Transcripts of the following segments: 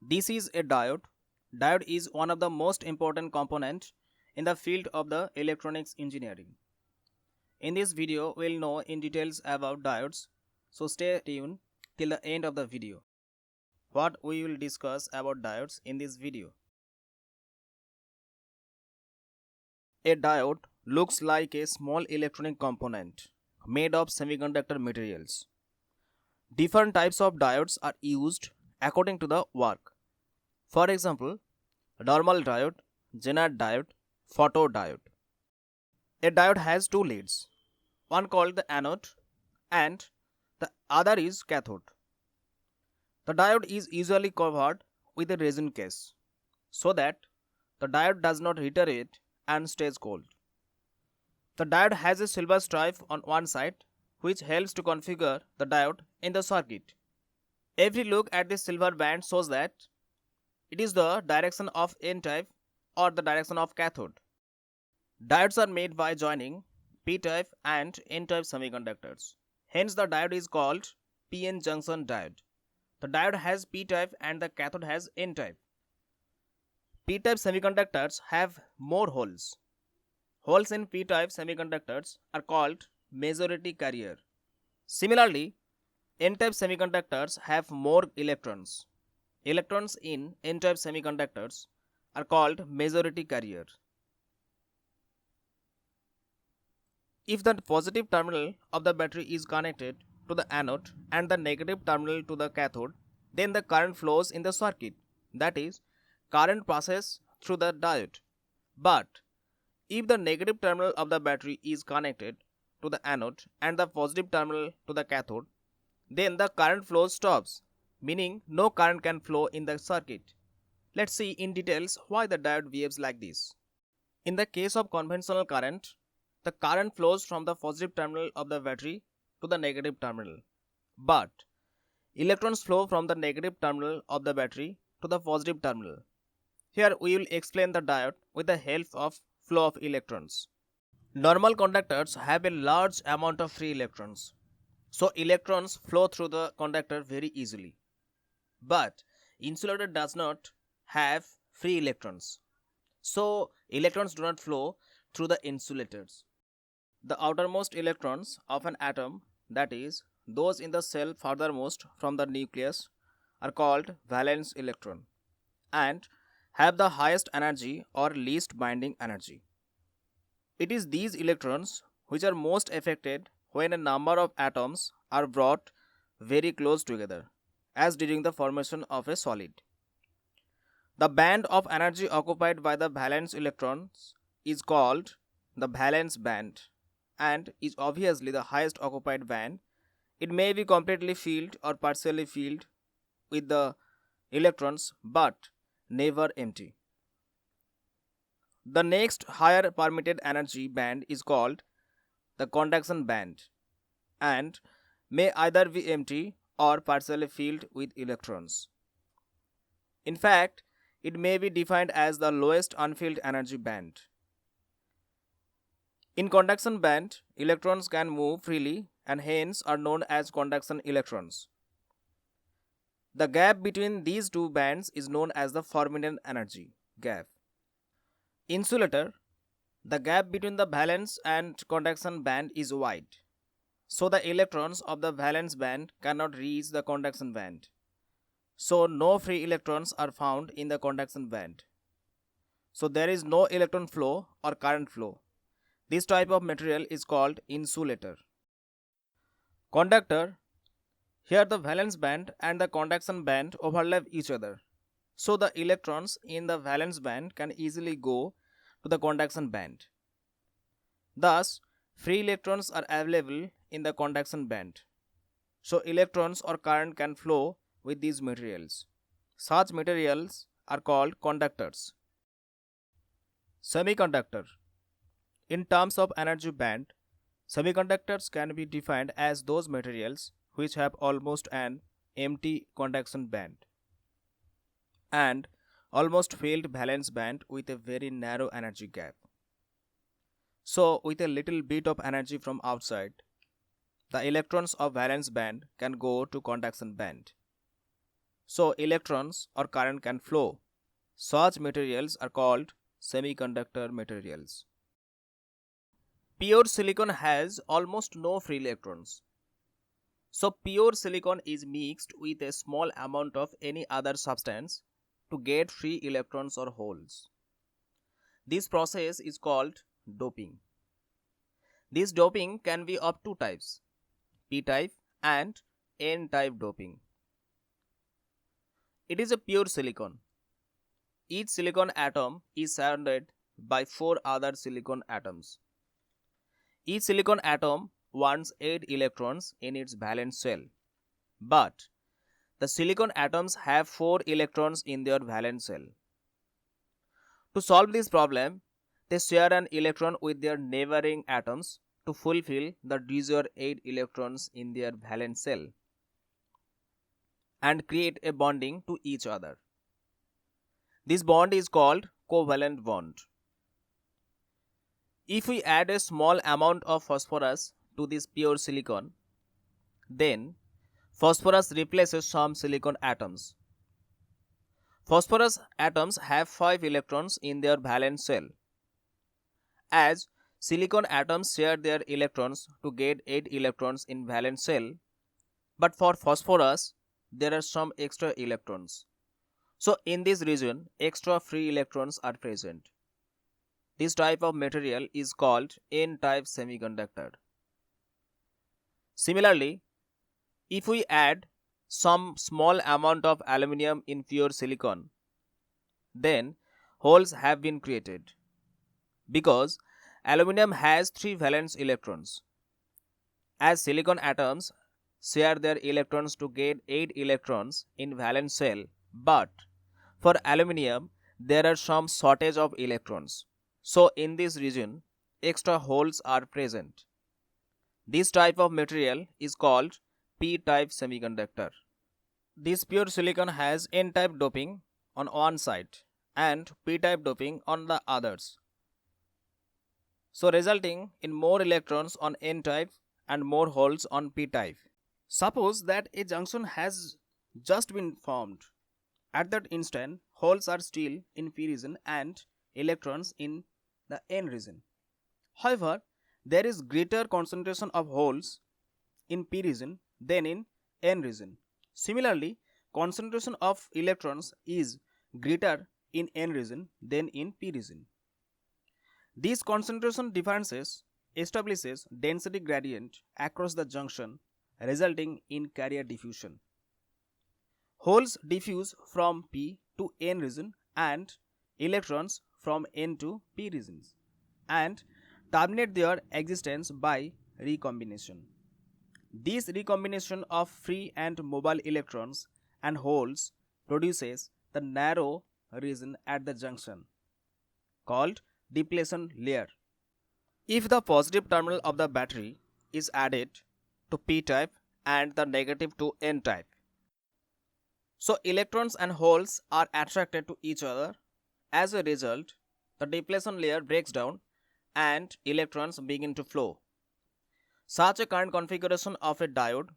This is a diode. Diode is one of the most important components in the field of the electronics engineering. In this video, we'll know in details about diodes, so stay tuned till the end of the video. What we will discuss about diodes in this video. A diode looks like a small electronic component made of semiconductor materials. Different types of diodes are used according to the work. For example, normal diode, zener diode, photodiode. A diode has two leads, one called the anode and the other is cathode. The diode is usually covered with a resin case so that the diode does not deteriorate and stays cold. The diode has a silver stripe on one side which helps to configure the diode in the circuit. Every look at this silver band shows that it is the direction of N-type or the direction of cathode. Diodes are made by joining P-type and N-type semiconductors. Hence the diode is called PN junction diode. The diode has P-type and the cathode has N-type. P-type semiconductors have more holes. Holes in P-type semiconductors are called majority carrier. Similarly, N-type semiconductors have more electrons. Electrons in N-type semiconductors are called majority carrier. If the positive terminal of the battery is connected to the anode and the negative terminal to the cathode, then the current flows in the circuit, that is, current passes through the diode. But if the negative terminal of the battery is connected to the anode and the positive terminal to the cathode, then the current flow stops, meaning no current can flow in the circuit. Let's see in details why the diode behaves like this. In the case of conventional current, the current flows from the positive terminal of the battery to the negative terminal. But electrons flow from the negative terminal of the battery to the positive terminal. Here we will explain the diode with the help of flow of electrons. Normal conductors have a large amount of free electrons, so electrons flow through the conductor very easily. But insulator does not have free electrons, so electrons do not flow through the insulators. The outermost electrons of an atom, that is, those in the cell furthermost from the nucleus, are called valence electron and have the highest energy or least binding energy. It is these electrons which are most affected when a number of atoms are brought very close together, as during the formation of a solid. The band of energy occupied by the valence electrons is called the valence band and is obviously the highest occupied band. It may be completely filled or partially filled with the electrons but never empty. The next higher permitted energy band is called the conduction band and may either be empty or partially filled with electrons. In fact, it may be defined as the lowest unfilled energy band. In conduction band, electrons can move freely and hence are known as conduction electrons. The gap between these two bands is known as the forbidden energy gap. Insulator, the gap between the valence and conduction band is wide, so the electrons of the valence band cannot reach the conduction band. So no free electrons are found in the conduction band. So there is no electron flow or current flow. This type of material is called insulator. Conductor, here the valence band and the conduction band overlap each other. So the electrons in the valence band can easily go to the conduction band. Thus, free electrons are available in the conduction band. So electrons or current can flow with these materials. Such materials are called conductors. Semiconductor. In terms of energy band, semiconductors can be defined as those materials which have almost an empty conduction band and almost filled valence band with a very narrow energy gap. So with a little bit of energy from outside, the electrons of valence band can go to conduction band. so electrons or current can flow. Such materials are called semiconductor materials. Pure silicon has almost no free electrons. So pure silicon is mixed with a small amount of any other substance to get free electrons or holes. This process is called doping. This doping can be of two types, p-type and n-type doping. It is a pure silicon. Each silicon atom is surrounded by 4 other silicon atoms. Each silicon atom wants 8 electrons in its valence shell, but the silicon atoms have 4 electrons in their valence shell. To solve this problem, they share an electron with their neighboring atoms to fulfill the desired 8 electrons in their valence shell and create a bonding to each other. This bond is called covalent bond. If we add a small amount of phosphorus to this pure silicon, then phosphorus replaces some silicon atoms. Phosphorus atoms have 5 electrons in their valence shell. As silicon atoms share their electrons to get 8 electrons in valence shell, but for phosphorus there are some extra electrons. So in this region, extra free electrons are present. This type of material is called N-type semiconductor. Similarly, if we add some small amount of aluminum in pure silicon, then holes have been created because aluminum has 3 valence electrons. As silicon atoms share their electrons to get 8 electrons in valence shell, but for aluminum there are some shortage of electrons. So in this region, extra holes are present. This type of material is called p-type semiconductor. This pure silicon has n-type doping on one side and p-type doping on the others, so resulting in more electrons on n-type and more holes on p-type. Suppose that a junction has just been formed. At that instant, holes are still in p region and electrons in the n region. However, there is greater concentration of holes in p region than in n region. Similarly, concentration of electrons is greater in n region than in p region. These concentration differences establishes density gradient across the junction, resulting in carrier diffusion. Holes diffuse from p to n region and electrons from n to p regions and terminate their existence by recombination. This recombination of free and mobile electrons and holes produces the narrow region at the junction called depletion layer. If the positive terminal of the battery is added to p-type and the negative to n-type, so electrons and holes are attracted to each other. As a result, the depletion layer breaks down and electrons begin to flow. Such a current configuration of a diode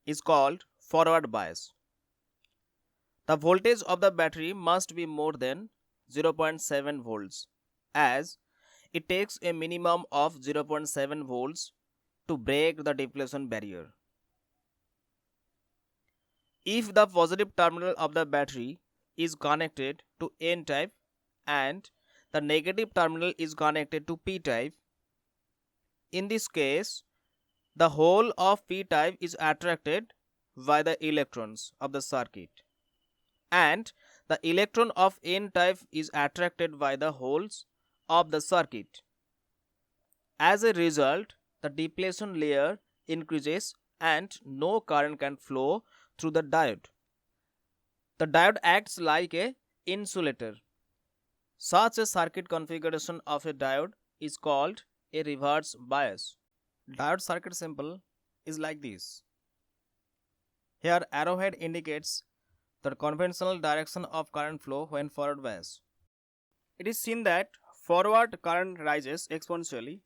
is called forward bias. The voltage of the battery must be more than 0.7 volts, as it takes a minimum of 0.7 volts to break the depletion barrier. If the positive terminal of the battery is connected to n-type and the negative terminal is connected to p-type, in this case, the whole of p-type is attracted by the electrons of the circuit and the electron of n-type is attracted by the holes of the circuit. As a result, the depletion layer increases and no current can flow through the diode. The diode acts like an insulator. Such a circuit configuration of a diode is called a reverse bias. Diode circuit symbol is like this. Here arrowhead indicates the conventional direction of current flow when forward bias. It is seen that forward current rises exponentially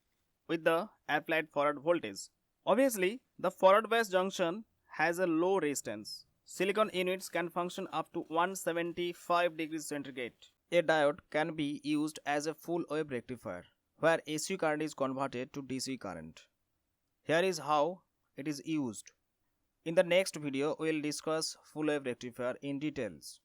with the applied forward voltage. Obviously, the forward bias junction has a low resistance Silicon units can function up to 175 degrees centigrade. A diode can be used as a full wave rectifier, where AC current is converted to DC current. Here is how it is used. In the next video, we will discuss full wave rectifier in details.